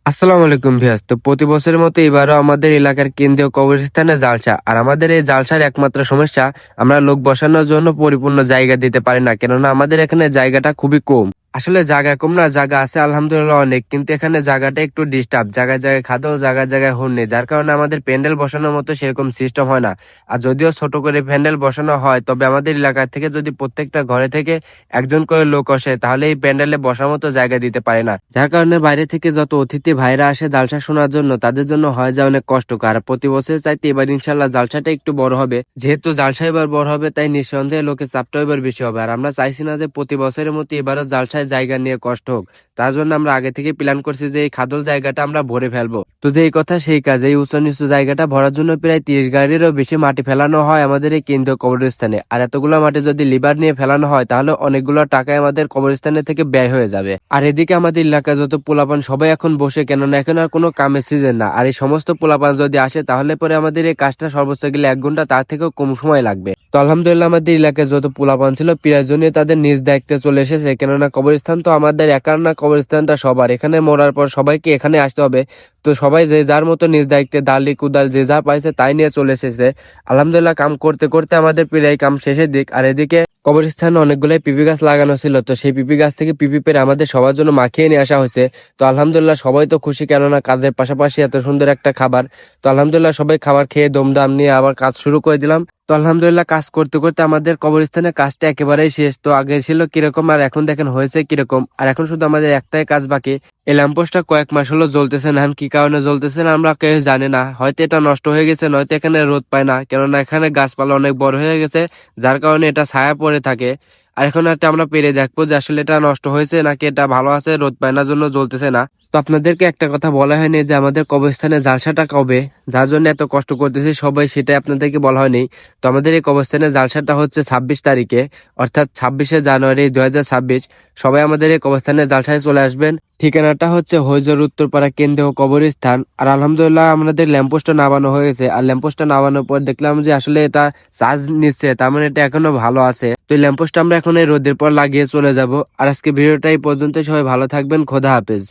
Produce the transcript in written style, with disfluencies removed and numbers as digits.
আসসালামু আলাইকুম ভিউয়ার্স। তো প্রতি বছরের মতো এবারও আমাদের এলাকার কেন্দ্রীয় কবরস্থানে জালসা। আর আমাদের এই জালসার একমাত্র সমস্যা, আমরা লোক বসানোর জন্য পরিপূর্ণ জায়গা দিতে পারি না, কেননা আমাদের এখানে জায়গাটা খুবই কম। আসলে জায়গা কম না, জায়গা আছে আলহামদুলিল্লাহ অনেক, কিন্তু এখানে জায়গাটা একটু ডিস্টার্ব, জায়গায় জায়গায় খাদো, জায়গায় জায়গায় হুন নেই, যার কারণে আমাদের প্যান্ডেল বসানোর মতো সেরকম সিস্টেম হয় না। আর যদিও ছোট করে প্যান্ডেল বসানো হয়, তবে আমাদের এলাকা থেকে যদি প্রত্যেকটা ঘরে থেকে একজন করে লোক আসে, তাহলে এই প্যান্ডেলে বসার মতো জায়গা দিতে পারে না, যার কারণে বাইরে থেকে যত অতিথি ভাইরা আসে জালসা শোনার জন্য, তাদের জন্য হয় যায় অনেক কষ্টকর। আর প্রতি বছর চাইতে এবার ইনশাল্লাহ জালসাটা একটু বড় হবে, যেহেতু জালসা এবার বড় হবে তাই নিঃসন্দেহে লোকের চাপটা এবার বেশি হবে। আর আমরা চাইছি না যে প্রতি বছরের মতো এবারও জালসায় জায়গা নিয়ে কষ্ট হোক, তার জন্য আমরা আগে থেকে প্ল্যান করছি যে এই খাদল জায়গাটা আমরা ভরে ফেলবো। তো যেই কথা সেই কাজ, এই উঁচু নিচু জায়গাটা ভরার জন্য প্রায় 30 গাড়িরও বেশি মাটি ফেলানো হয় আমাদের এই কেন্দ্রীয় কবরস্থানে। আর এতগুলো মাটি যদি লিভার নিয়ে ফেলানো হয়, তাহলে অনেকগুলো টাকায় আমাদের কবরস্থানের থেকে ব্যয় হয়ে যাবে। আর এদিকে আমাদের এলাকায় যত পোলাপান সবাই এখন বসে, কেননা এখন আর কোনো কামের সিজন না। আর এই সমস্ত পোলাপান যদি আসে, তাহলে পরে আমাদের এই কাজটা সর্বোচ্চ গেলে 1 ঘন্টা, তার থেকেও কম সময় লাগবে। তো আলহামদুলিল্লাহ আমাদের এলাকায় যত পোলাপান ছিল প্রায় জনই তাদের নিজ দায়িত্বে চলে এসেছে, কেননা কবরস্থান তো আমাদের একার না, কবরস্থানটা সবার। এখানে মরার পর সবাইকে এখানে আসতে হবে। তো সবাই যে যার মতো নিজ দায়িত্বে দালি কুদাল যে যা পাইছে তাই নিয়ে চলে এসেছে। আলহামদুলিল্লাহ কাম করতে করতে আমাদের প্রায় কাম শেষের দিক। আর এদিকে কবরস্থানে অনেকগুলাই পিপি গাছ লাগানো ছিল, তো সেই পিপি গাছ থেকে পিপি পেরে আমাদের সবার জন্য মাখিয়ে নিয়ে আসা হয়েছে। তো আলহামদুলিল্লাহ সবাই তো খুশি, কেননা কাজের পাশাপাশি এত সুন্দর একটা খাবার। তো আলহামদুলিল্লাহ সবাই খাবার খেয়ে দমদাম নিয়ে আবার কাজ শুরু করে দিলাম। তো আলহামদুলিল্লাহ কাজ করতে করতে আমাদের কবরস্থানের কাজটা একেবারেই শেষ। তো আগে ছিল কিরকম আর এখন দেখেন হয়েছে কিরকম। আর এখন শুধু আমাদের একটাই কাজ বাকি। এই ল্যাম্পোস্টটা কয়েক মাস হলো জ্বলতেছে না, কি কারণে জ্বলতেছে না আমরা কেউ জানি না। হয়তো এটা নষ্ট হয়ে গেছে, নয়তো এখানে রোদ পায় না, কেননা এখানে গাছপালা অনেক বড় হয়ে গেছে, যার কারণে এটা ছায়া পড়ে থাকে। আর এখন একটা আমরা পেরে দেখবো যে আসলে এটা নষ্ট হয়েছে নাকি এটা ভালো আছে, রোদ পায় না জন্য জ্বলতেছে না। তো আপনাদেরকে একটা কথা বলা হয়নি যে আমাদের কবরস্থানে জালসাটা কবে, যার জন্য এত কষ্ট করতেছি সবাই, সেটাই আপনাদেরকে বলা হয়নি। তো আমাদের এই কবরস্থানে জালসাটা হচ্ছে 26 তারিখে, অর্থাৎ 26শে জানুয়ারি 2026। সবাই আমাদের এই কবরস্থানে জালসায় চলে আসবেন। ঠিকানাটা হচ্ছে হইজর উত্তরপাড়া কেন্দ্রীয় কবরস্থান। আর আলহামদুলিল্লাহ আমাদের ল্যাম্পোস্টটা নামানো হয়েছে। আর ল্যাম্পোস্টটা নামানোর পর দেখলাম যে আসলে এটা চার্জ নিচ্ছে, তার মানে এটা এখনো ভালো আছে। তো এই ল্যাম্পোস্টটা আমরা এখন এই রোদের পর লাগিয়ে চলে যাব। আর আজকে ভিডিওটা এই পর্যন্ত, সবাই ভালো থাকবেন, খোদা হাফেজ।